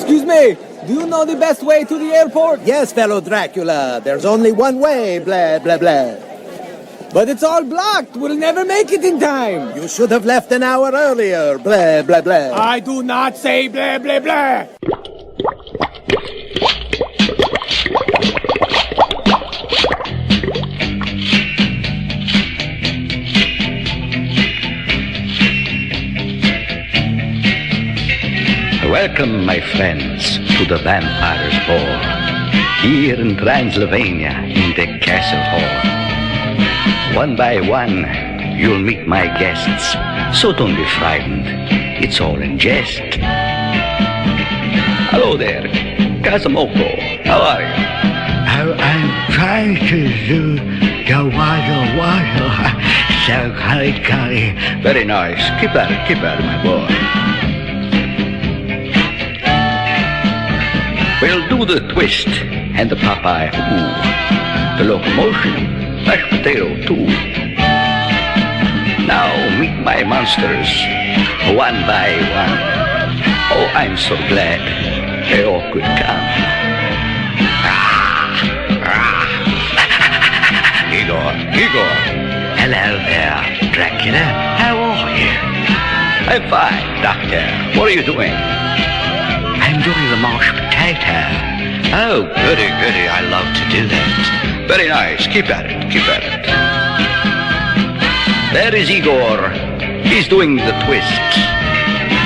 Excuse me, do you know the best way to the airport? Yes, fellow Dracula, there's only one way, blah, blah, blah. But it's all blocked. We'll never make it in time. You should have left an hour earlier, blah, blah, blah. I do not say blah, blah, blah. Welcome, my friends, to the Vampire's Ball, here in Transylvania, in the Castle Hall. One by one, you'll meet my guests, so don't be frightened. It's all in jest. Hello there, Kazamoko. How are you? I'm trying to do the water, so curry. Very nice. Keep at it, my boy. We'll do the twist and the Popeye ooh, the locomotion, mashed potato too. Now meet my monsters, one by one. Oh, I'm so glad they all could come. Igor. Hello there, Dracula. How are you? I'm fine, Doctor. What are you doing? I'm doing the mashed potato. Oh, goody. I love to do that. Very nice. Keep at it. There is Igor. He's doing the twist.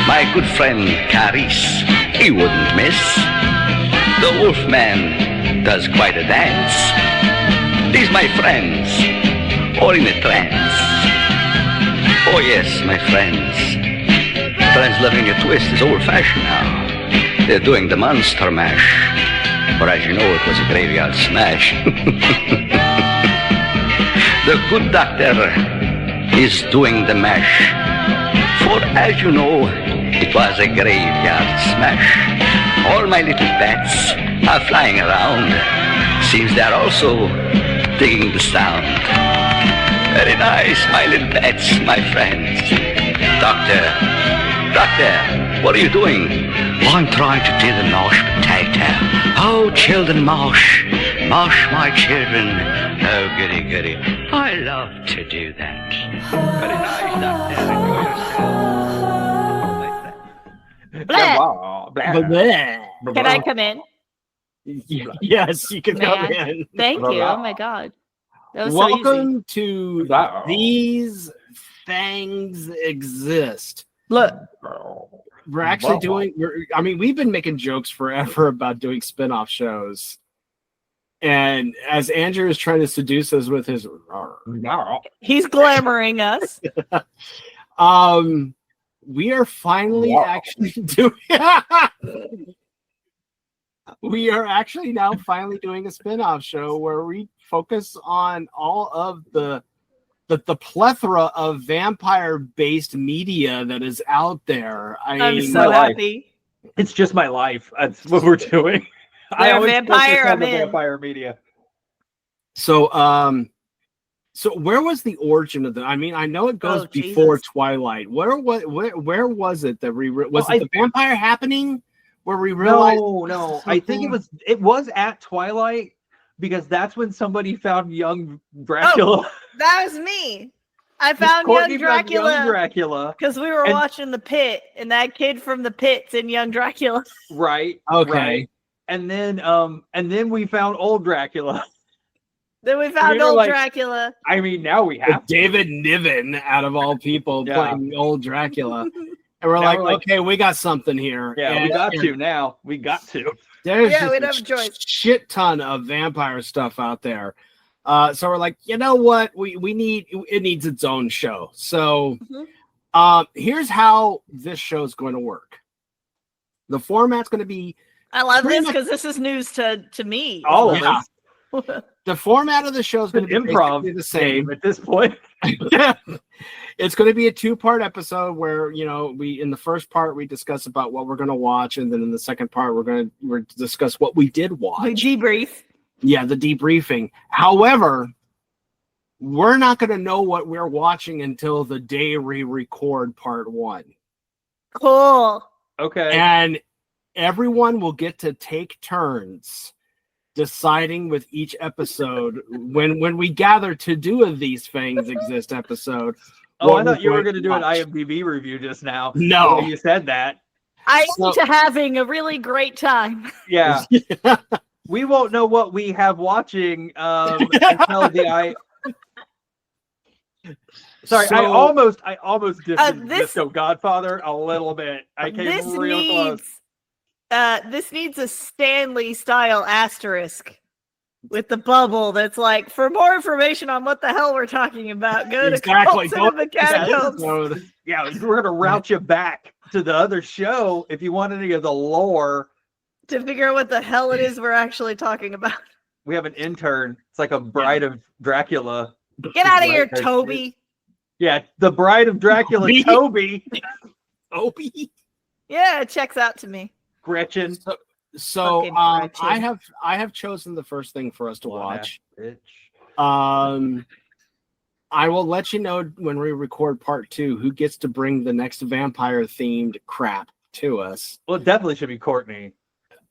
My good friend Caris, he wouldn't miss. The Wolfman does quite a dance. These my friends, all in a trance. Oh yes, my friends. Transylvania twist is old-fashioned now. They're doing the monster mash, or as you know, it was a graveyard smash. The good doctor is doing the mash, for as you know, it was a graveyard smash. All my little pets are flying around. Seems they're also digging the sound. Very nice, my little pets, my friends. Doctor, what are you doing? I'm trying to do the mashed potato. Oh, children, mash my children. Oh, goody. I love to do that. Very nice, Doctor. Bleh. Can I come in? Yes, you can come in. Thank you. Oh my God. That was Welcome so easy. to These Fangs Exist. Look. We're actually we've been making jokes forever about doing spin-off shows. And as Andrew is trying to seduce us with his he's glamoring us. We are finally actually doing we are actually now finally doing a spin-off show where we focus on all of the plethora of vampire-based media that is out there. I'm so happy. It's just my life. That's what we're doing. I always focus on the vampire media. So where was the origin of the? I mean, I know it goes before Twilight. Where was it that was it the Vampire Happening where we realized? No. I think it was at Twilight because that's when somebody found young Dracula. Oh, that was me. I found young Dracula because we were watching The Pit, and that kid from The Pit's in Young Dracula. Right. Okay. Right. And then we found old Dracula. Then we found old Dracula. I mean, now we have David Niven out of all people playing old Dracula. And we're like, okay, we got something here. Yeah, and we got to now. We got to. There's we don't have a choice. Shit ton of vampire stuff out there. So we're like, you know what? It needs its own show. So here's how this show is going to work. The format's going to be. I love this because this is news to me. All of us. The format of the show is going to be improv the same at this point. It's going to be a 2-part episode where, we in the first part we discuss about what we're going to watch, and then in the second part we're going to discuss what we did watch. We debrief. Yeah, the debriefing. However, we're not going to know what we're watching until the day we record part 1. Cool. Okay. And everyone will get to take turns deciding with each episode when we gather to do a These Fangs Exist episode. Oh, I thought you were going to do an IMDb review just now. No. The way you said that. I am to having a really great time. Yeah. We won't know what we have watching until the Sorry, I almost dissed Godfather a little bit. I came real close. This needs a Stanley style asterisk with the bubble that's like, for more information on what the hell we're talking about, go to Cult Cinema Catacombs. Yeah, we're gonna route you back to the other show if you want any of the lore to figure out what the hell it is we're actually talking about. We have an intern. It's like a Bride of Dracula. Get out of here, Toby. Yeah, the Bride of Dracula, Toby. Toby. Yeah, it checks out to me. Gretchen. So I have chosen the first thing for us to watch. I will let you know when we record part 2 who gets to bring the next vampire themed crap to us. Well, it definitely should be Courtney.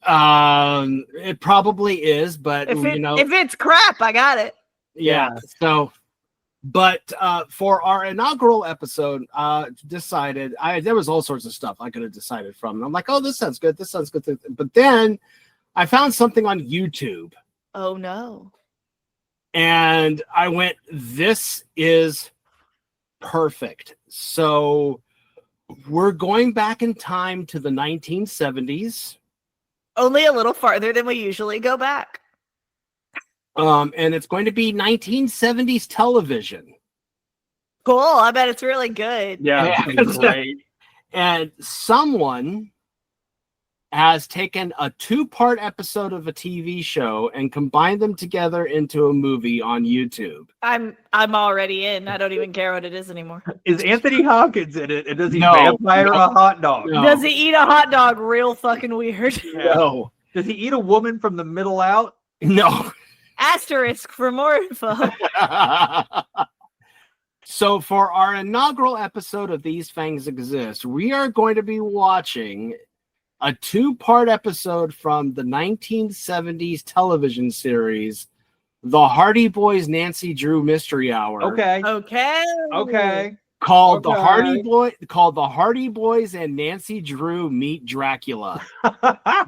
It probably is, but if it's crap, I got it. Yeah. So, but for our inaugural episode, decided there was all sorts of stuff I could have decided from. And I'm like, oh, this sounds good. This sounds good. But then I found something on YouTube. Oh no. And I went, this is perfect. So we're going back in time to the 1970s. Only a little farther than we usually go back. And it's going to be 1970s television. Cool. I bet it's really good. Yeah, it's great. And someone has taken a 2-part episode of a TV show and combined them together into a movie on YouTube. I'm already in. I don't even care what it is anymore. Is Anthony Hopkins in it? And does he vampire a hot dog? No. Does he eat a hot dog real fucking weird? Yeah. No. Does he eat a woman from the middle out? No. Asterisk for more info. So for our inaugural episode of These Fangs Exist, we are going to be watching a 2-part episode from the 1970s television series, The Hardy Boys Nancy Drew Mystery Hour. Okay. Called The Hardy Boys and Nancy Drew Meet Dracula. I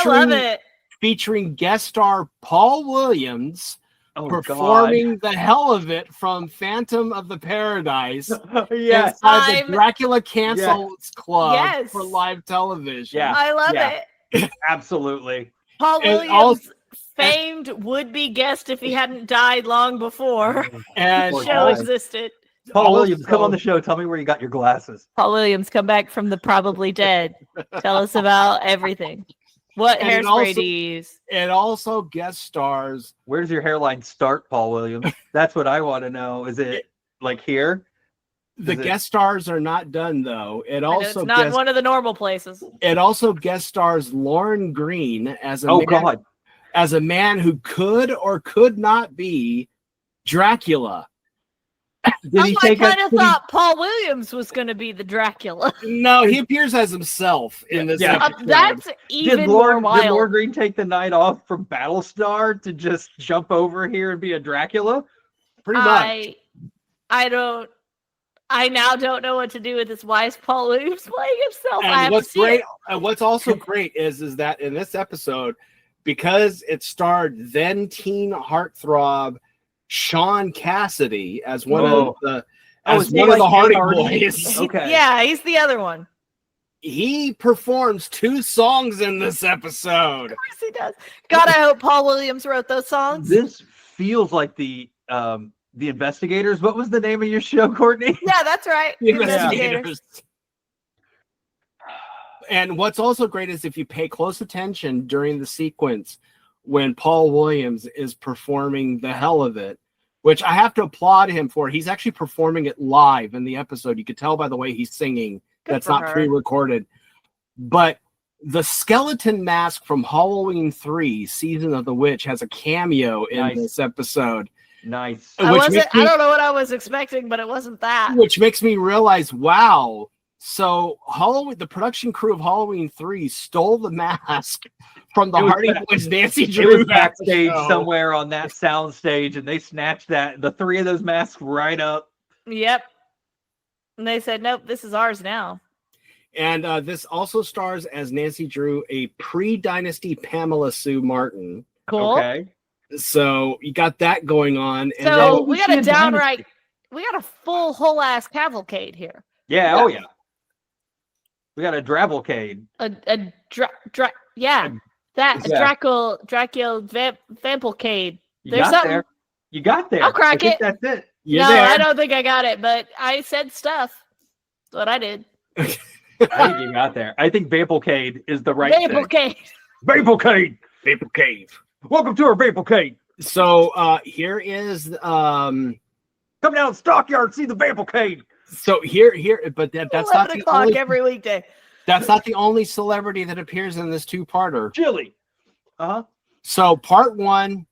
love it. Featuring guest star Paul Williams performing the hell of it from Phantom of the Paradise inside the Dracula Cancels Club for live television. Yeah, I love it. Absolutely. Paul Williams, famed would-be guest if he hadn't died long before and the show existed. Paul Williams, come on the show. Tell me where you got your glasses. Paul Williams, come back from the probably dead. Tell us about everything. What hairspray do you use? It also guest stars. Where does your hairline start, Paul Williams? That's what I want to know. Is it like here? The guest stars are not done though. It also it's not one of the normal places. It also guest stars Lauren Green as a man who could or could not be Dracula. I kind of thought Paul Williams was going to be the Dracula. No, he appears as himself in this episode. That's even more wild. Did Lauren Green take the night off from Battlestar to just jump over here and be a Dracula? Pretty much. I now don't know what to do with this. Why is Paul Williams playing himself? And what's also great is that in this episode, because it starred then teen heartthrob Sean Cassidy as one of the Hardy Boys. Okay. Yeah, he's the other one. He performs 2 songs in this episode. Of course he does. God, I hope Paul Williams wrote those songs. This feels like the Investigators. What was the name of your show, Courtney? Yeah, that's right. The Investigators. And what's also great is if you pay close attention during the sequence when Paul Williams is performing the hell of it, which I have to applaud him for. He's actually performing it live in the episode. You could tell by the way he's singing. That's not pre-recorded. But the skeleton mask from Halloween 3, Season of the Witch, has a cameo in this episode. Nice. I don't know what I was expecting, but it wasn't that. Which makes me realize, wow, So Halloween, the production crew of Halloween 3 stole the mask from the Hardy Boys. Nancy Drew it was backstage somewhere on that sound stage, and they snatched the 3 of those masks right up. Yep. And they said, nope, this is ours now. And this also stars as Nancy Drew, a pre-dynasty Pamela Sue Martin. Cool. Okay. So you got that going on. And so we got we got a full whole ass cavalcade here. Yeah, oh yeah. We got a Dravelcade. Dracula Vampelcade. There's something. There. You got there. I'll crack it. That's it. I don't think I got it, but I said stuff. That's what I did. I think you got there. I think Vampelcade is the right thing. Vampelcade. Vampelcade. Welcome to our Vampelcade. So here is come down Stockyard, see the Vampelcade. So but that's not the only every weekday. That's not the only celebrity that appears in this two-parter. Chili. So part 1,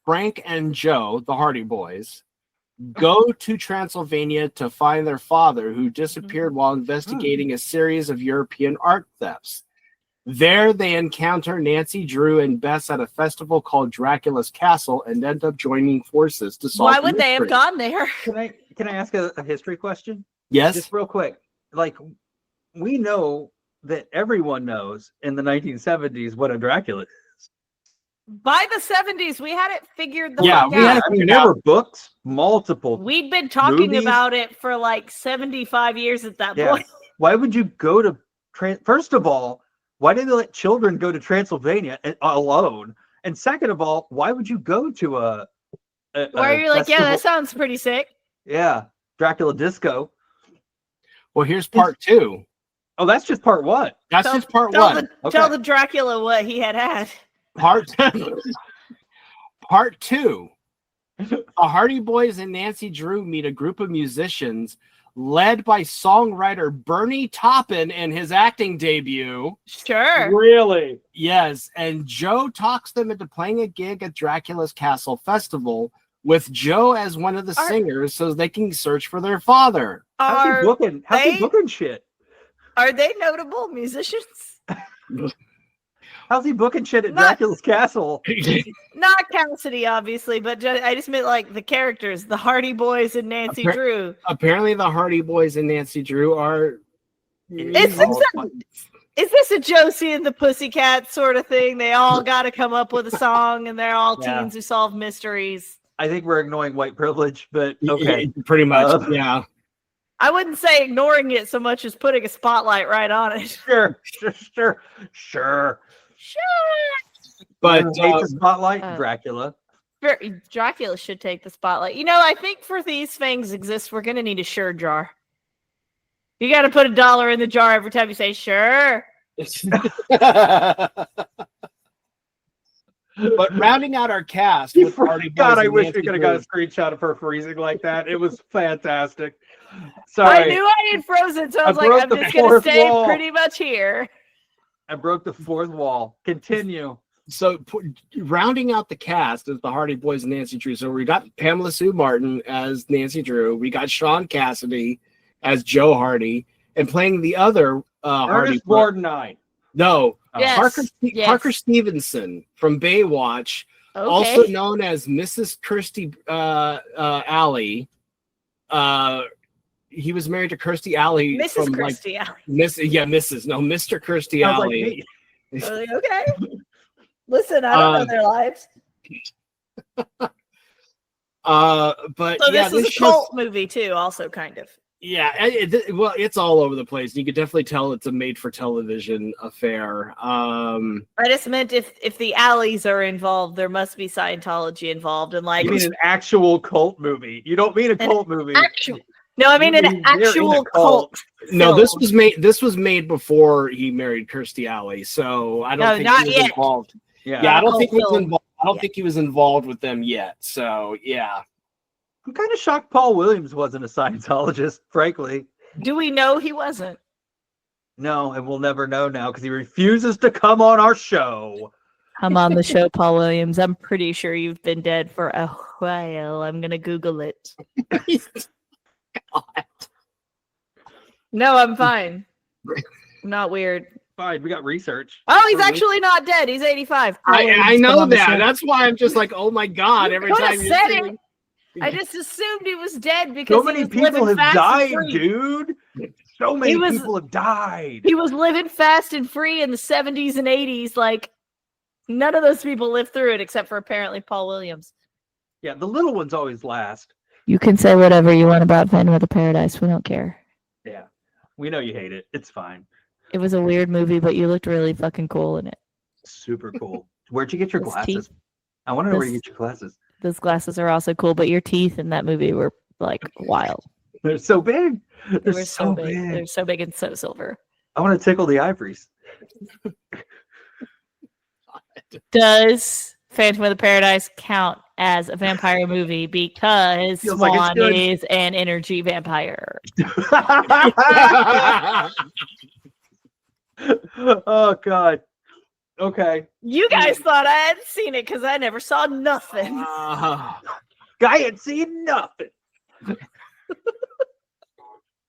Frank and Joe, the Hardy Boys, go to Transylvania to find their father, who disappeared while investigating a series of European art thefts. There they encounter Nancy Drew and Bess at a festival called Dracula's Castle and end up joining forces to solve Why would they have gone there? Can I ask a history question? Yes. Just real quick. Like, we know that everyone knows in the 1970s what a Dracula is. By the 70s, we had it figured the fuck out. There were books, multiple. We'd been talking about it for like 75 years at that point. Why would you go to first of all, why did they let children go to Transylvania alone? And second of all, why would you go to where you're like, yeah, that sounds pretty sick. Yeah, Dracula Disco. Well, here's part 2. Oh, that's just part 1. That's just part 1. Tell the Dracula what he had. Part 2. The Hardy Boys and Nancy Drew meet a group of musicians led by songwriter Bernie Taupin in his acting debut. Sure. Really? Yes. And Joe talks them into playing a gig at Dracula's Castle Festival with Joe as one of the singers so they can search for their father. How's he booking shit? Are they notable musicians? How's he booking shit at Dracula's Castle? Not Cassidy, obviously, but I just meant like the characters, the Hardy Boys and Nancy Drew. Apparently, the Hardy Boys and Nancy Drew are. Is this a Josie and the Pussycat sort of thing? They all got to come up with a song, and they're all teens who solve mysteries. I think we're ignoring white privilege, but okay, pretty much, yeah. I wouldn't say ignoring it so much as putting a spotlight right on it. Sure. But take the spotlight, Dracula. Dracula should take the spotlight. You know, I think for these fangs exist, we're gonna need a sure jar. You got to put $1 in the jar every time you say sure. But rounding out our cast, with Hardy Boys God, I and wish Nancy we could have Drew. got a screenshot of her freezing like that. It was fantastic. Sorry, I knew I had frozen, so I was like, I'm just gonna stay pretty much here. I broke the 4th wall. Continue. So rounding out the cast is the Hardy Boys and Nancy Drew. So we got Pamela Sue Martin as Nancy Drew. We got Sean Cassidy as Joe Hardy, and playing the other Hardy Bordenine. No, yes. Parker Stevenson from Baywatch, also known as Mrs. Kirstie Alley. He was married to Kirstie Alley. Mrs. Kirstie Alley. Mr. Kirstie Alley. Okay. Listen, I don't know their lives. But so this is a cult movie too, also kind of. Yeah, well, it's all over the place. You could definitely tell it's a made-for-television affair. I just meant if the alleys are involved, there must be Scientology involved, and like you mean an actual cult movie. You don't mean a cult movie. No, I mean an actual cult. No, this was made before he married Kirstie Alley, so I don't think he was involved. Yeah, I don't think he was involved. I don't think he was involved with them yet. So yeah. I'm kind of shocked Paul Williams wasn't a Scientologist, frankly. Do we know he wasn't? No, and we'll never know now because he refuses to come on our show. Come on the show, Paul Williams. I'm pretty sure you've been dead for a while. I'm going to Google it. God. No, I'm fine. I'm not weird. Fine, we got research. Oh, he's actually not dead. He's 85. I know that. That's why I'm just like, oh my god! Every Could time have you said say it. I just assumed he was dead because So many people have died, dude. So many He was- people have died. he was living fast and free in the 70s and 80s. Like, none of those people lived through it except for apparently Paul Williams. Yeah, the little ones always last. You can say whatever you want about Phantom of the Paradise. We don't care. Yeah, we know you hate it. It's fine. It was a weird movie, but you looked really fucking cool in it. Super cool. Where'd you get your Those glasses? teeth- I want to know where you those- get your glasses. Those glasses are also cool, but your teeth in that movie were like wild. They're so big. They They're were so big. They're so big and so silver. I want to tickle the ivories. Does Phantom of the Paradise count as a vampire movie because Feels like it's Swan good. is an energy vampire? Oh God. Okay. You guys thought I hadn't seen it because I never saw nothing. Guy had seen nothing.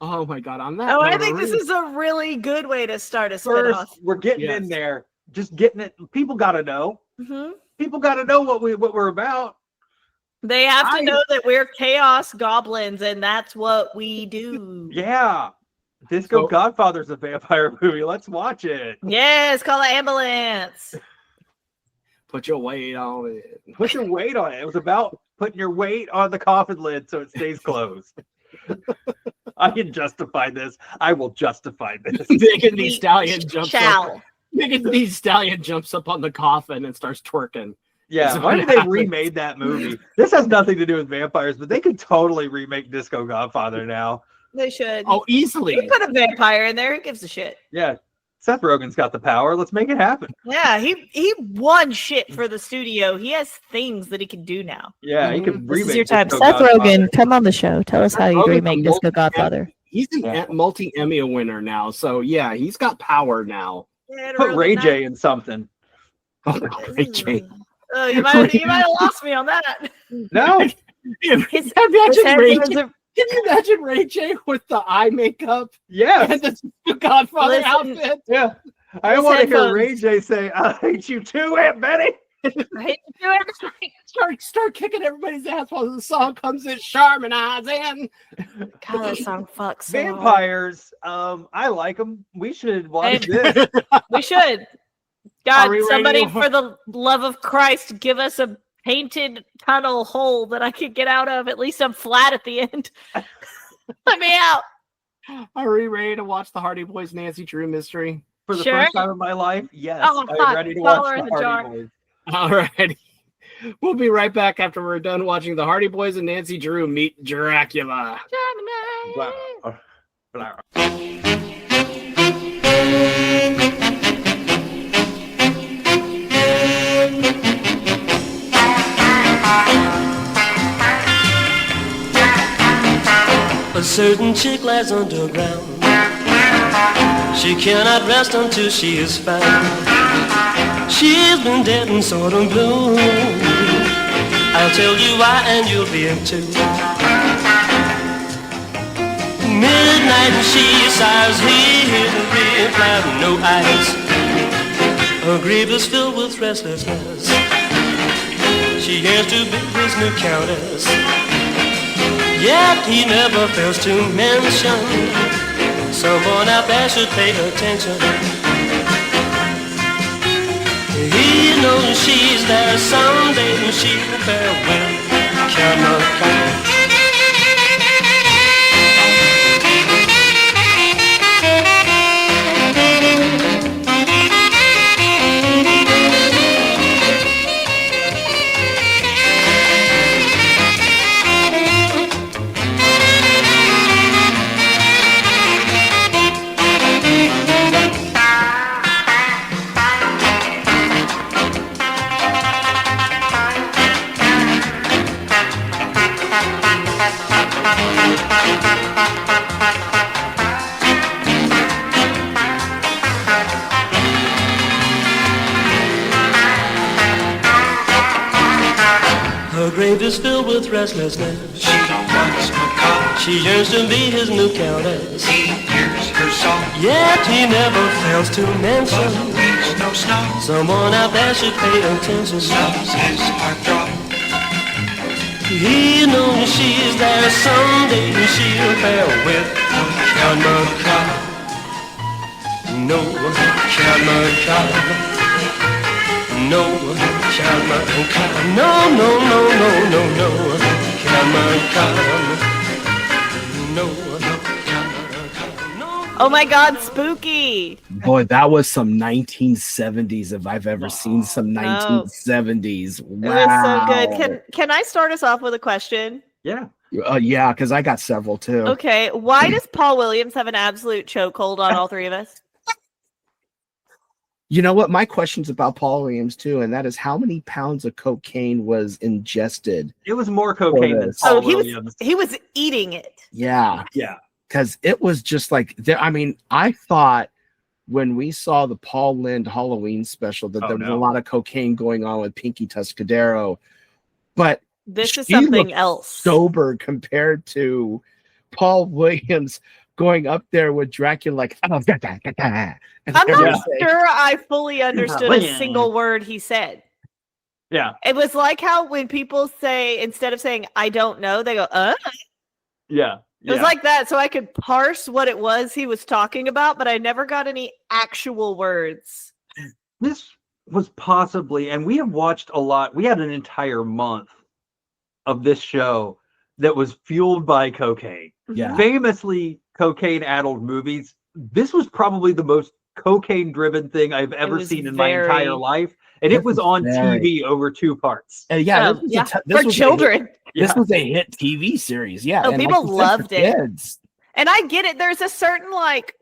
Oh my god! On that. Oh, I note, think this really- is a really good way to start a First, spinoff. we're getting Yes. in there. Just getting it. People got to know. Hmm. People got to know what we're about. They have to I- know that we're chaos goblins, and that's what we do. Yeah. Disco So- Godfather's a vampire movie. Let's watch it. Yes, call the ambulance. put your weight on it. Put your weight on it. It was about putting your weight on the coffin lid so it stays closed. I can justify this. I will justify this. Megan Thee We Stallion jumps up. shall. Megan Thee Stallion jumps up on the coffin and starts twerking. Yeah, That's why what did they happens. remade that movie? This has nothing to do with vampires, but they could totally remake Disco Godfather now. They should. Oh, You easily. put a vampire in there. Who gives a shit? Yeah, Seth Rogen's got the power. Let's make it happen. Yeah, he won shit for the studio. He has things that he can do now. Yeah, he Mhm. can This remake is your time. Disco Seth Godfather. Rogen, come on the show. Tell us how you Rogen's a remake Disco multi- Godfather. He's a Yeah. multi-Emmy winner now, so yeah, he's got power now. Put Ray J in something. Oh, Ray J. Oh, you might have lost me on that. No, His Imagine head Ray was J. a- Can you imagine Ray J with the eye makeup yes, and the Godfather Listen. outfit? yeah. I His want to hear headphones. Ray J say, "I hate you too, Aunt Betty." I hate to do it. Start kicking everybody's ass while the song comes in harmonizing. God, that song fucks. So hard. Vampires. I like them. We should watch Hey. this. We should. Are God, we somebody, ready to- for the love of Christ, give us a painted tunnel hole that I could get out of. At least I'm flat at the end. Let me out. Are we ready to watch the Hardy Boys Nancy Drew mystery? For the Sure. first time in my life, yes, Oh, I'm hot. ready to Dollar watch in the the jar. Hardy Boys. All right. We'll be right back after we're done watching the Hardy Boys and Nancy Drew meet Dracula. Blah, blah. A certain chick lies underground. She cannot rest until she is found. She's been dead and sort of blue. I'll tell you why and you'll be in too. Midnight and she sighs, hears the reply with no eyes. Her grave is filled with restlessness. She yearns to be his new countess. Yet he never fails to mention someone out there should pay attention. He knows she's there someday and she'll bear with chemical. Her grave is filled with restlessness. She wants a cause. She yearns to be his new countess. He hears her song, Yet he never fails to mention but leaves no snow. someone out there should pay attention. Stops his heart throb. He knows she's there someday. She'll pair with Chama. No Chama. No Chama. No, no, no, no, no, no. Chama. No. Oh my God, spooky! Boy, that was some 1970s if I've ever seen some 1970s. Wow. It was so good. Can I start us off with a question? Yeah. Yeah, because I got several too. Okay, why does Paul Williams have an absolute chokehold on all three of us? You know what? My question's about Paul Williams too, and that is how many pounds of cocaine was ingested? It was more cocaine than Paul Williams. He was eating it. Yeah. Yeah. Because it was just like, I mean, I thought when we saw the Paul Lynde Halloween special that there was a lot of cocaine going on with Pinky Tuscadero, but this is something else. Sober compared to Paul Williams going up there with Dracula, like, I'm not sure I fully understood a single word he said. Yeah. It was like how when people say, instead of saying, I don't know, they go, Yeah. It was like that, so I could parse what it was he was talking about, but I never got any actual words. This was possibly, and we have watched a lot. We had an entire month of this show that was fueled by cocaine. Yeah. Famously cocaine-addled movies. This was probably the most cocaine-driven thing I've ever seen in my entire life. And it was on TV over 2 parts. This for children. This was a hit TV series. Yeah. Oh, and people loved it. Kids. And I get it. There's a certain like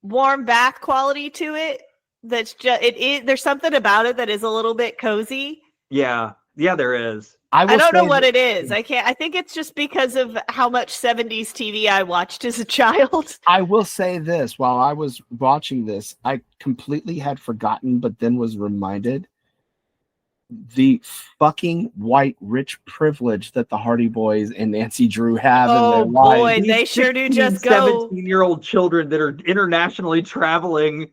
warm bath quality to it. That's just there's something about it that is a little bit cozy. Yeah. Yeah, there is. I don't know what it is. I think it's just because of how much 70s TV I watched as a child. I will say this, while I was watching this, I completely had forgotten, but then was reminded the fucking white rich privilege that the Hardy Boys and Nancy Drew have in their lives. Boy, they sure do just go 17-year-old children that are internationally traveling.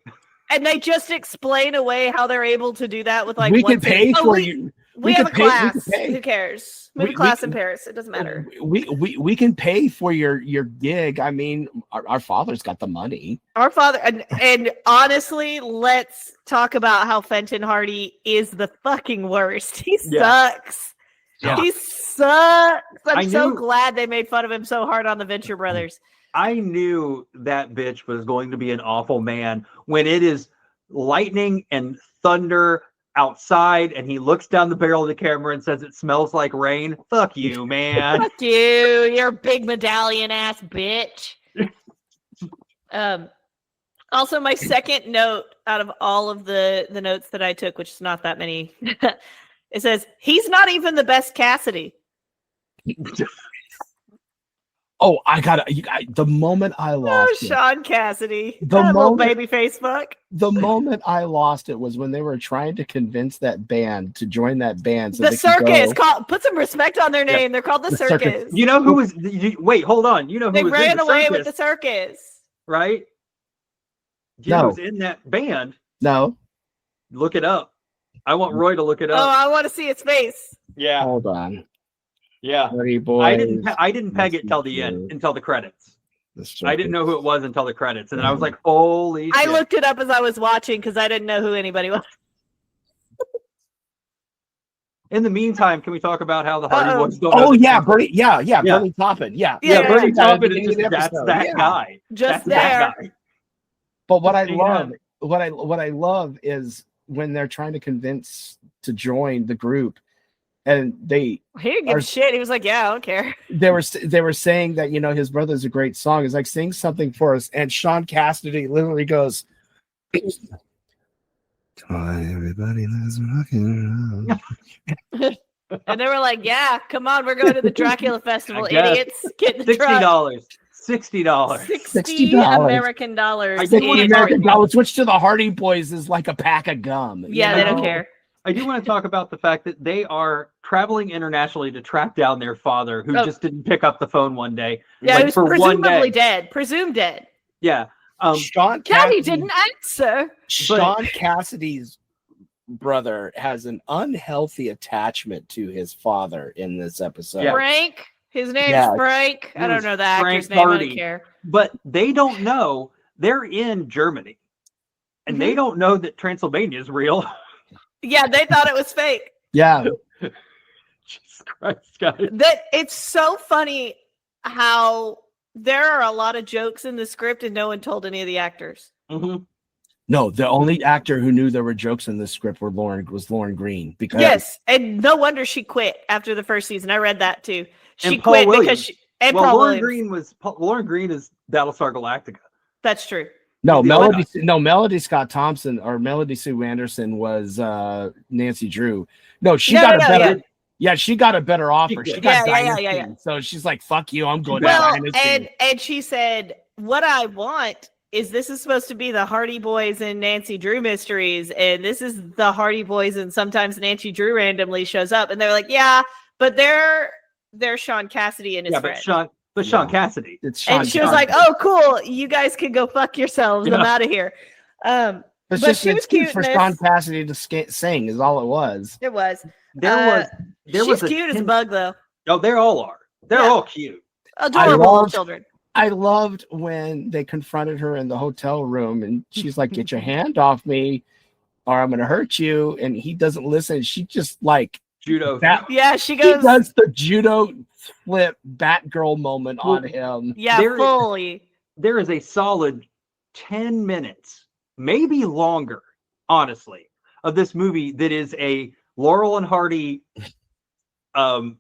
And they just explain away how they're able to do that with like we can pay for you. We have a class. Who cares? We have a class in Paris. It doesn't matter. We can pay for your gig. I mean, our father's got the money. Our father, and honestly, let's talk about how Fenton Hardy is the fucking worst. He sucks. Yeah. He sucks. I'm so glad they made fun of him so hard on the Venture Brothers. I knew that bitch was going to be an awful man when it is lightning and thunder outside and he looks down the barrel of the camera and says it smells like rain. Fuck you, man. Fuck you. You're a big medallion ass bitch. Also, my second note out of all of the notes that I took, which is not that many, it says he's not even the best Cassidy. Oh, the moment I lost Sean Cassidy. The little baby face fuck. The moment I lost it was when they were trying to convince that band to join that band. So the Circus. Put some respect on their name. Yeah. They're called the Circus. You know who was... wait, hold on. You know who they was ran in the away Circus, with the Circus. right? You know who was in that band? No. Look it up. I want Roy to look it up. Oh, I want to see its face. Yeah. Hold on. Yeah, I didn't peg it till the end, until the credits. I didn't know who it was until the credits, and then I was like, "Holy!" I looked it up as I was watching because I didn't know who anybody was. In the meantime, can we talk about how the Hardy Boys don't? Oh yeah, Bernie. Yeah, Bernie Taupin. Yeah, Bernie Taupin is just that's that guy. Just there. But what I love is when they're trying to convince to join the group. And he didn't give a shit. He was like, "Yeah, I don't care." They were saying that his brother's a great song. It's like, sing something for us. And Sean Cassidy literally goes, "Come on, everybody, let's rock and roll." And they were like, "Yeah, come on, we're going to the Dracula Festival, idiots! Get in the truck." $60. $60 American dollars. $60 American dollars, which to the Hardy Boys is like a pack of gum. Yeah, they don't care. I do want to talk about the fact that they are traveling internationally to track down their father, who just didn't pick up the phone one day. Yeah, he was for presumably dead. Presumed dead. Yeah. Sean Caddy Cassidy didn't answer. Sean Cassidy's brother has an unhealthy attachment to his father in this episode. Frank. His name's Frank. I don't know the actor's name. I don't care. But they don't know they're in Germany, and they don't know that Transylvania is real. Yeah, they thought it was fake. Yeah. Jesus Christ, guys. It's so funny how there are a lot of jokes in the script and no one told any of the actors. No, the only actor who knew there were jokes in this script was Lauren Green. Because yes, and no wonder she quit after the first season. I read that too. She Paul quit Williams. because she and Paul Lauren Williams. Lauren Green is Battlestar Galactica. That's true. No, Melody Scott Thompson or Melody Sue Anderson was Nancy Drew. No, she got a better. Yeah, she got a better offer. She got Dynasty. So she's like, "Fuck you, I'm going to Dynasty." And she said, "What I want is this is supposed to be the Hardy Boys and Nancy Drew mysteries, and this is the Hardy Boys, and sometimes Nancy Drew randomly shows up." And they're like, "Yeah, but they're Sean Cassidy and his friend." But Sean Cassidy. And she was like, "Oh, cool! You guys can go fuck yourselves. I'm out of here." It's but just she an was excuse cute for Sean Cassidy to sing is all it was. It was. There she's was cute as a bug, though. Oh, they all are. They're all cute. Adorable little children. I loved when they confronted her in the hotel room, and she's like, "Get your hand off me, or I'm going to hurt you." And he doesn't listen. She just like judo. She goes. She does the judo flip Batgirl moment on him. Yeah, fully. There is a solid 10 minutes, maybe longer, honestly, of this movie that is a Laurel and Hardy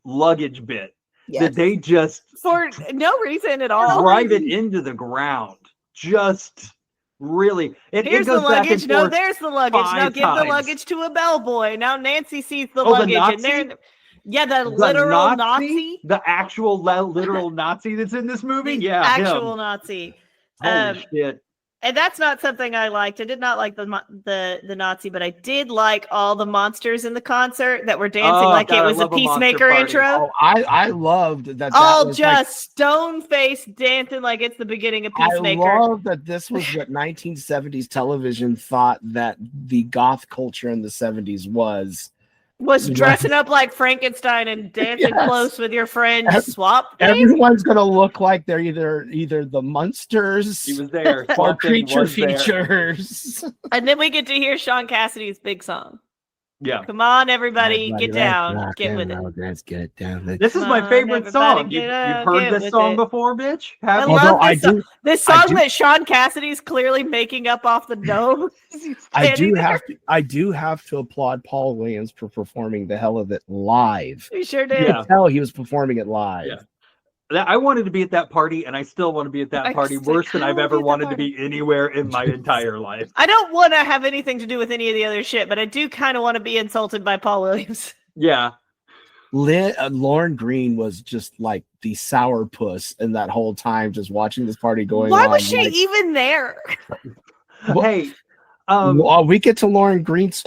luggage bit that they just for no reason at all drive it into the ground. Just really, here's the luggage. No, there's the luggage. Now give the luggage to a bellboy. Now Nancy sees the luggage, and they're the literal Nazi, the actual literal Nazi that's in this movie. The actual Nazi. Holy shit. And that's not something I liked. I did not like the Nazi, but I did like all the monsters in the concert that were dancing like it was a Peacemaker intro. Oh, I loved that. All just stone-faced dancing like it's the beginning of Peacemaker. I love that this was what 1970s television thought that the goth culture in the 70s was dressing up like Frankenstein and dancing close with your friends. Swap. Everyone's gonna look like they're either the Munsters. He was there. Or creature features. And then we get to hear Sean Cassidy's big song. Yeah. Come on, everybody, get down. Get with it. Let's get down. This is my favorite song. You've heard this song before, bitch? I love this song. This song that Sean Cassidy's clearly making up off the dome. I do have to applaud Paul Williams for performing the hell of it live. He sure did. You could tell he was performing it live. Yeah. I wanted to be at that party, and I still want to be at that party worse than I've ever wanted to be anywhere in my entire life. I don't want to have anything to do with any of the other shit, but I do kind of want to be insulted by Paul Williams. Yeah. Lauren Green was just like the sourpuss in that whole time, just watching this party going on. Why was she even there? Hey, we get to Lauren Green's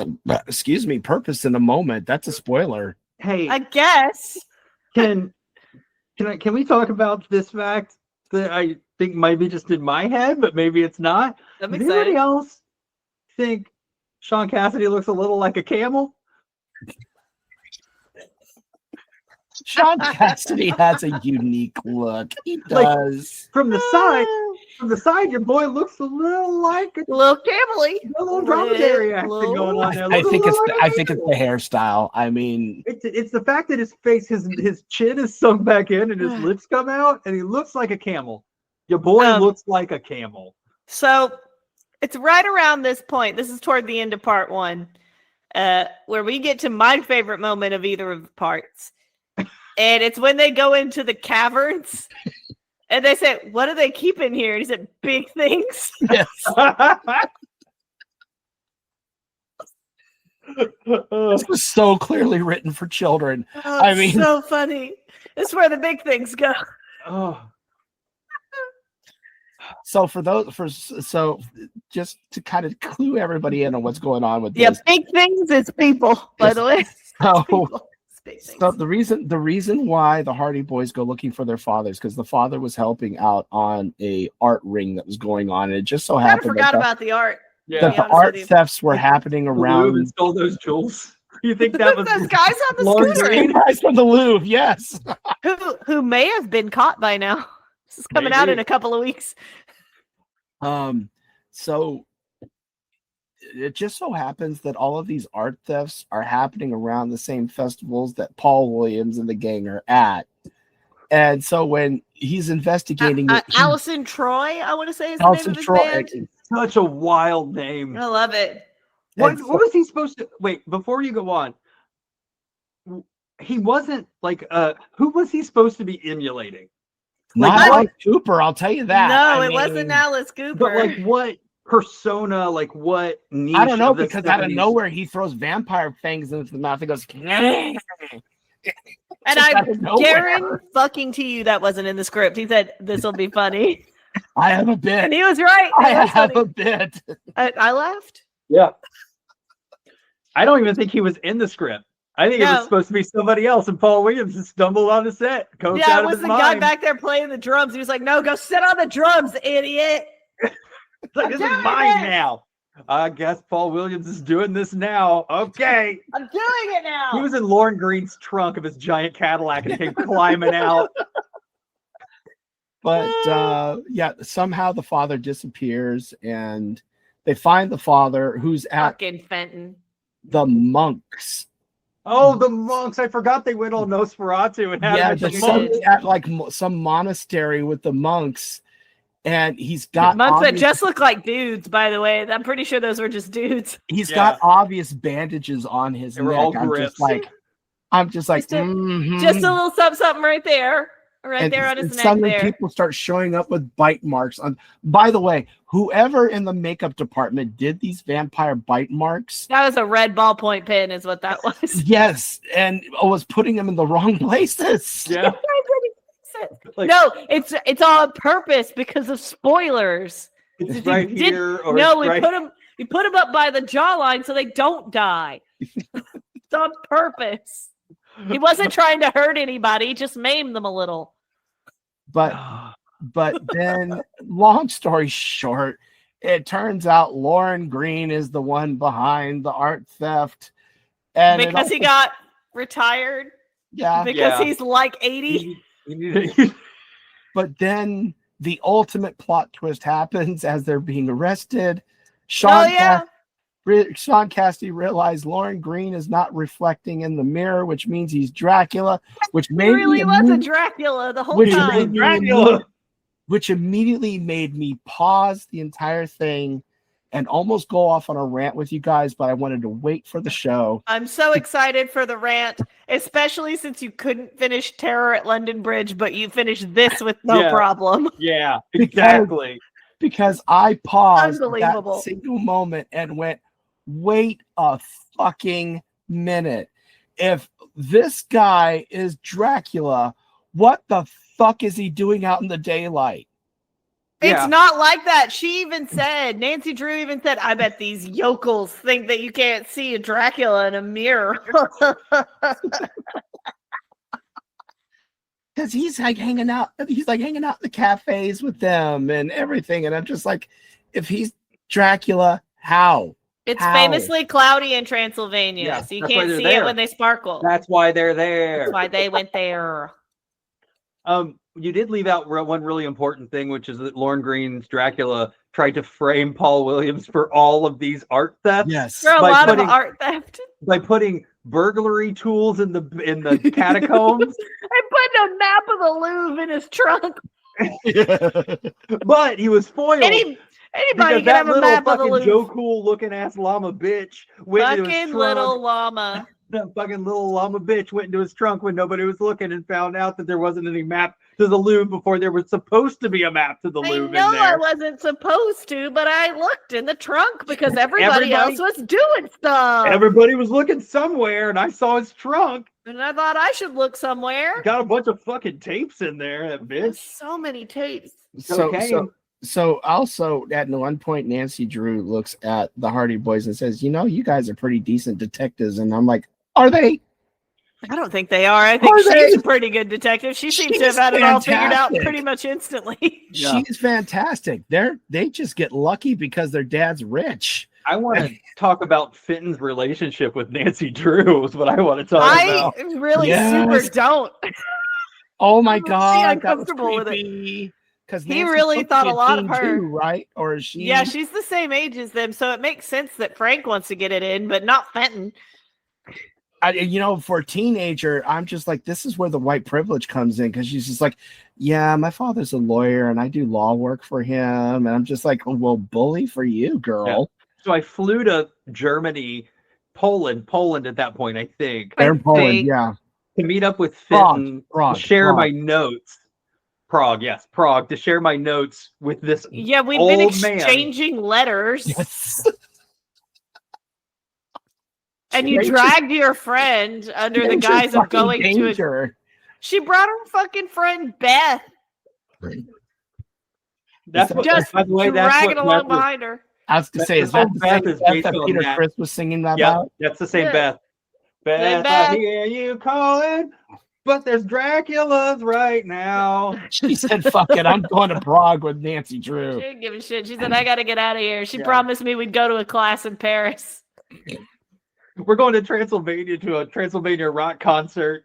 purpose in a moment. That's a spoiler. Hey, I guess. Can we talk about this fact that I think might be just in my head, but maybe it's not? I'm Does excited. anybody else think Sean Cassidy looks a little like a camel? Sean Cassidy has a unique look. He does. From the side, your boy looks a little like a little camely, a little dromedary action going on there. I think it's the hairstyle. I mean, it's the fact that his face, his chin is sunk back in, and his lips come out, and he looks like a camel. Your boy looks like a camel. So it's right around this point. This is toward the end of part one, where we get to my favorite moment of either of the parts. And it's when they go into the caverns and they say, "What do they keep in here?" And he said, "Big things." Yes. This was so clearly written for children. Oh, I mean, so funny. This is where the big things go. Oh. So just to kind of clue everybody in on what's going on with Yeah, this. big things is people, by the way. So the reason why the Hardy Boys go looking for their fathers, because the father was helping out on a art ring that was going on, and it just so I happened forgot about the art. that the art thefts were happening around. And stole those jewels. You think that was those guys on the Lauren scooter? Green? Guys from the Louvre, yes. who may have been caught by now. This is coming out in a couple of weeks. So it just so happens that all of these art thefts are happening around the same festivals that Paul Williams and the gang are at. And so when he's investigating Allison Troy, I want to say is the name of his band. Such a wild name. I love it. What was he supposed to wait before you go on? He wasn't like who was he supposed to be emulating? Not Alice Cooper, I'll tell you that. No, it wasn't Alice Cooper. But like what persona, like what niche? I don't know, because out of nowhere he throws vampire fangs into the mouth and goes and I Darren fucking to you that wasn't in the script. He said this will be funny. I have a bit. And he was right. I have a bit. I laughed. Yeah. I don't even think he was in the script. I think it was supposed to be somebody else, and Paul Williams just stumbled on the set. Yeah, it was the guy back there playing the drums. He was like, "No, go sit on the drums, idiot." It's like, this is mine now. I guess Paul Williams is doing this now. Okay. I'm doing it now. He was in Lauren Green's trunk of his giant Cadillac and came climbing out. But yeah, somehow the father disappears, and they find the father, who's at fucking Fenton. The monks. Oh, the monks! I forgot they went on Nosferatu and had at like some monastery with the monks, and he's got monks that just look like dudes. By the way, I'm pretty sure those were just dudes. He's got obvious bandages on his neck. I'm just like, just a little something right there. Right there on his neck. Suddenly people start showing up with bite marks on. By the way, whoever in the makeup department did these vampire bite marks, that was a red ballpoint pen, is what that was. Yes, and was putting them in the wrong places. Yeah. No, it's on purpose because of spoilers. It's right here. Or no, we put them up by the jawline so they don't die. It's on purpose. He wasn't trying to hurt anybody; just maim them a little. But then, long story short, it turns out Lauren Green is the one behind the art theft, and because he got retired. Yeah, because he's like 80. But then the ultimate plot twist happens as they're being arrested. Sean Cassidy realized Lauren Green is not reflecting in the mirror, which means he's Dracula. Which really wasn't Dracula the whole time. Which immediately made me pause the entire thing and almost go off on a rant with you guys, but I wanted to wait for the show. I'm so excited for the rant, especially since you couldn't finish Terror at London Bridge, but you finished this with no problem. Yeah, exactly. Because I paused that single moment and went, wait a fucking minute. If this guy is Dracula, what the fuck is he doing out in the daylight? It's not like that. She even said, Nancy Drew even said, I bet these yokels think that you can't see a Dracula in a mirror. Because he's like hanging out in the cafes with them and everything. And I'm just like, if he's Dracula, how? It's famously cloudy in Transylvania, so you can't see it when they sparkle. That's why they're there. That's why they went there. You did leave out one really important thing, which is that Lauren Green's Dracula tried to frame Paul Williams for all of these art thefts. Yes, for a lot of art theft. By putting burglary tools in the catacombs and putting a map of the Louvre in his trunk. But he was foiled. Anybody can have a map of the Louvre. Joe Cool looking ass llama bitch went into his trunk. Little llama. That fucking little llama bitch went into his trunk when nobody was looking and found out that there wasn't any map to the Louvre before there was supposed to be a map to the Louvre. I know in there. I wasn't supposed to, but I looked in the trunk because everybody else was doing stuff. Everybody was looking somewhere, and I saw his trunk. And I thought I should look somewhere. Got a bunch of fucking tapes in there, that bitch. There's so many tapes. So also at one point, Nancy Drew looks at the Hardy Boys and says, "You know, you guys are pretty decent detectives." And I'm like, "Are they? I don't think they are. I think Are she's they? a pretty good detective. She seems to have She's had it all figured out fantastic. pretty much instantly. Yeah. She's fantastic. They just get lucky because their dad's rich." I want to talk about Fenton's relationship with Nancy Drew is what I want to talk I about. really Yes. super don't. Oh my I'm really God, that was uncomfortable with it. creepy. Because He really thought a lot of her. too, right? Or is she? Yeah, she's the same age as them, so it makes sense that Frank wants to get it in, but not Fenton. For a teenager, I'm just like, this is where the white privilege comes in, because she's just like, yeah, my father's a lawyer and I do law work for him. And I'm just like, well, bully for you, girl. Yeah. So I flew to Germany, Poland at that point, I think, They're in Poland, think. yeah. to meet up with Fenton, Prague, to share Prague. my notes. Prague, to share my notes with this Yeah, we've old been man. exchanging letters, Yes. and you They dragged your friend under the They're guise just of fucking going to a. danger. She brought her fucking friend Beth, That's what, just by the way, that's dragging what along Beth was- behind her. I was to say, is Beth that the same is Beth based that on Peter that. Criss was singing Yeah, about? that's the same Yeah. Beth. Beth, Beth. I hear you calling, but there's Dracula's right now. She said, fuck it, I'm going to Prague with Nancy Drew. She didn't give a shit. She said, I gotta get out of here. She Yeah. promised me we'd go to a class in Paris. We're going to Transylvania to a Transylvania rock concert.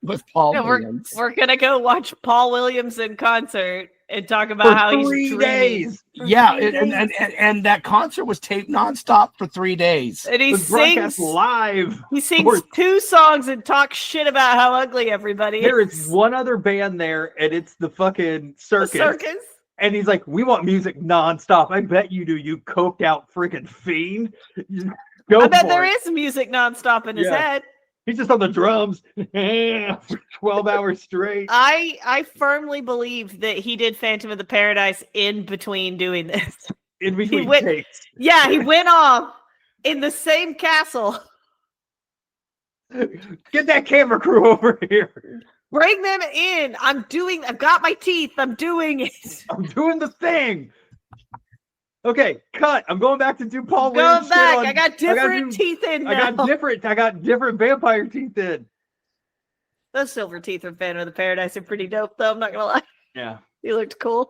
With Paul Yeah, Williams. We're gonna go watch Paul Williams in concert and talk about For how 3 he's dreaming. days. Yeah, For 3 days. and that concert was taped nonstop for 3 days. And he It was broadcast sings live. He sings 2 songs and talks shit about how ugly everybody There is. is one other band there, and it's the fucking The circus. circus. And he's like, "We want music nonstop." I bet you do, you coked out freaking fiend. Go I bet for there it. is music nonstop in his Yeah. head. He's just on the drums for 12 hours straight. I firmly believe that he did Phantom of the Paradise in between doing this. In between went- takes. Yeah, he went off in the same castle. Get that camera crew over here. Bring them in. I've got my teeth. I'm doing it. I'm doing the thing. Okay, cut. I'm going back to do Paul Going Williams. shit back. on- I got different do- teeth in now. I got different vampire teeth in. Those silver teeth from Phantom of the Paradise are pretty dope, though. I'm not gonna lie. Yeah. He looked cool.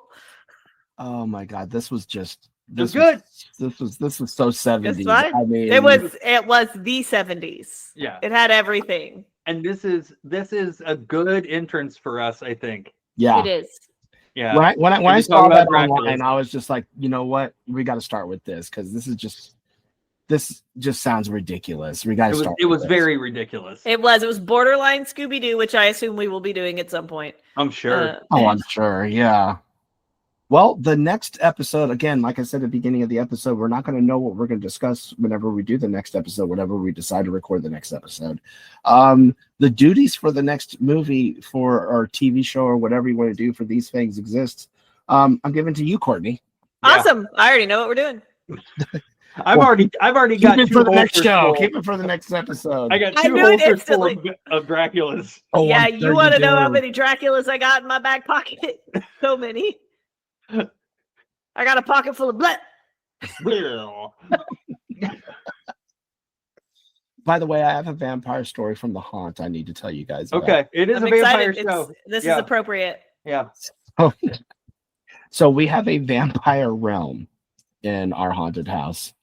Oh my God, this was just was good. This was so 70s. It's fine. I mean, It was the 70s. Yeah. It had everything. And this is a good entrance for us, I think. yeah. It is. Yeah. When I you saw talk that about online, Dracula. I was just like, you know what? We got to start with this because this just sounds ridiculous. We got to start. It with was this. very ridiculous. It was borderline Scooby-Doo, which I assume we will be doing at some point. I'm sure. Oh, I'm sure. Yeah. Well, the next episode, again, like I said at the beginning of the episode, we're not going to know what we're going to discuss whenever we do the next episode, whenever we decide to record the next episode. The duties for the next movie for our TV show or whatever you want to do for These Things Exist, I'm giving to you, Courtney. Yeah. Awesome. I already know what we're doing. I've already Keep got it 2 for the next holsters show. full. Keep it for the next episode. I got I 2 knew it holsters full instantly. of Draculas. Oh, Yeah, I'm you sure want to know how do. many Draculas I got in my back pocket? So many. I got a pocket full of blood. By the way, I have a vampire story from The Haunt I need to tell you guys about. Okay, it is I'm a vampire excited. show. This Yeah. is appropriate. Yeah. So we have a vampire realm in our haunted house.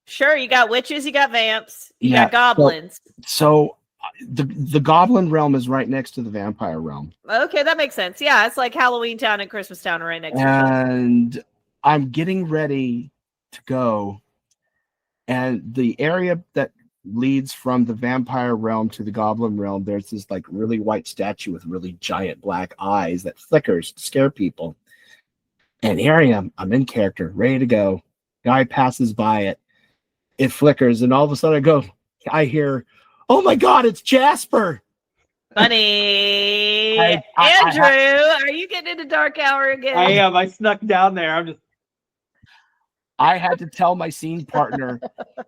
Sure, you got witches, you got vamps, you Yeah, got goblins. So the goblin realm is right next to the vampire realm. Okay, that makes sense. Yeah, it's like Halloween Town and Christmas Town are right next to each other. And I'm getting ready to go. And the area that leads from the vampire realm to the goblin realm, there's this like really white statue with really giant black eyes that flickers to scare people. And here I am. I'm in character, ready to go. Guy passes by it. It flickers, and all of a sudden I hear, "Oh my God, it's Jasper!" Funny. I- Andrew, are you getting into dark hour again? I am. I snuck down there. I'm just. I had to tell my scene partner,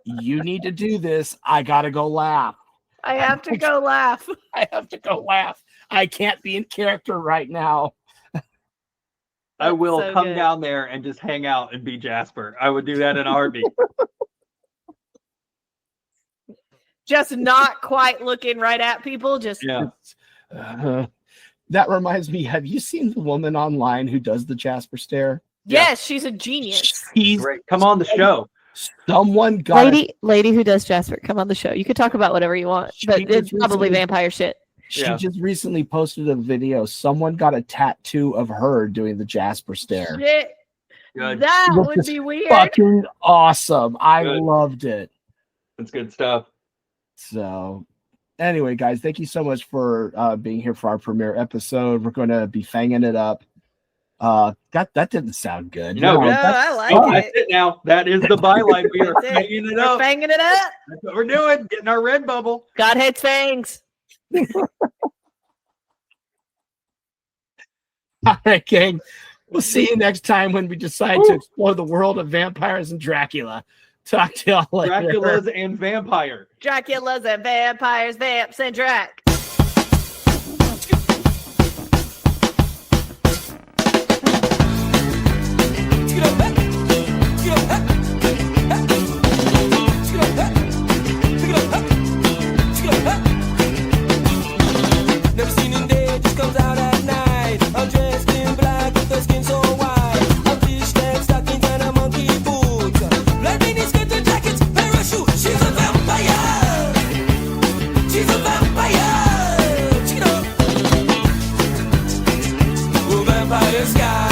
"You need to do this. I gotta go laugh. I have to go laugh. I have to go laugh. I can't be in character right now." I will so come good. down there and just hang out and be Jasper. I would do that in a heartbeat. Just not quite looking right at people. Just That reminds me, have you seen the woman online who does the Jasper stare? yes, she's a genius. She's Great. Come on the show. someone got Lady who does Jasper, come on the show. You can talk about whatever you want, but it's probably vampire shit. She just recently posted a video. Someone got a tattoo of her doing the Jasper stare. Shit. Good. That Which would is be weird. Fucking awesome. I Good. loved it. That's good stuff. So anyway, guys, thank you so much for being here for our premiere episode. We're going to be fanging it up. That didn't sound good. No, I like that's it. it now. That is the byline. We are That's it. hanging it We're up. fanging it up. That's what we're doing. Getting our red bubble. God hates fangs. All right, gang. We'll see you next time when we decide to explore the world of vampires and Dracula. Talk to y'all later. Dracula's and vampire. Draculas and vampires, vamps and Drac. Never seen him dead, just comes out at night. I'm dressed in black with the skin so white. I'm fish-legs, stockings, and a monkey boots. Black mini skirt and jackets, parachute. She's a vampire. She's a vampire. Check it out. Oh, vampire sky.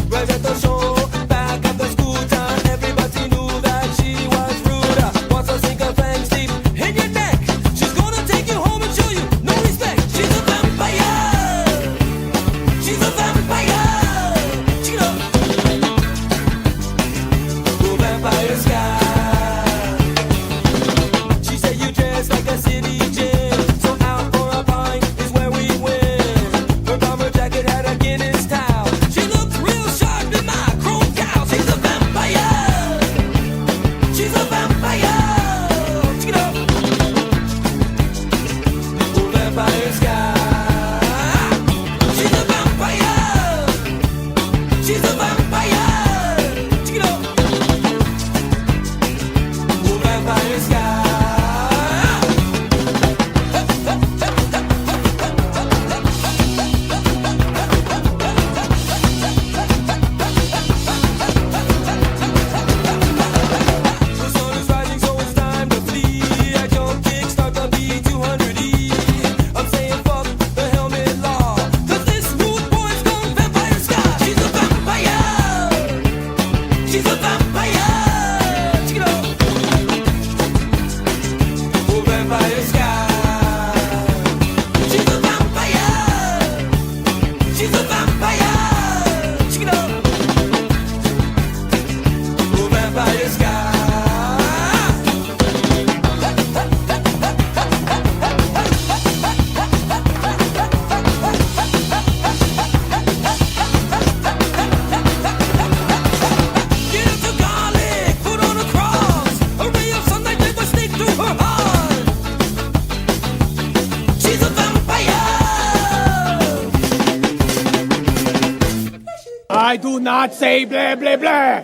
Right at the show, back at the school town. Everybody knew that she was rude. Wants to sink her fangs deep in your neck. She's gonna take you home and show you no respect. She's a vampire. She's a vampire. Check it out. Oh, vampire sky. She said you dress like a city gym, so out for a pint is where we win. Her bomber jacket had a Guinness towel. She looked real sharp in my chrome cow. She's a vampire. She's a vampire. Check it out. Oh, vampire sky. She's a vampire. She's a vampire. Check it out. Oh, vampire sky. The sun is rising, so it's time to flee. I jump, kick, start the B200E. I'm saying fuck the helmet law, 'cause this smooth boy's gone vampire sky. She's a vampire. She's a vampire. Check it out. Oh, vampire sky. She's a vampire. She's a vampire. Check it out. Oh, vampire sky. Get up to garlic, put on a cross. A ray of sunlight never sneak through her heart. She's a vampire. I do not say blah, blah, blah.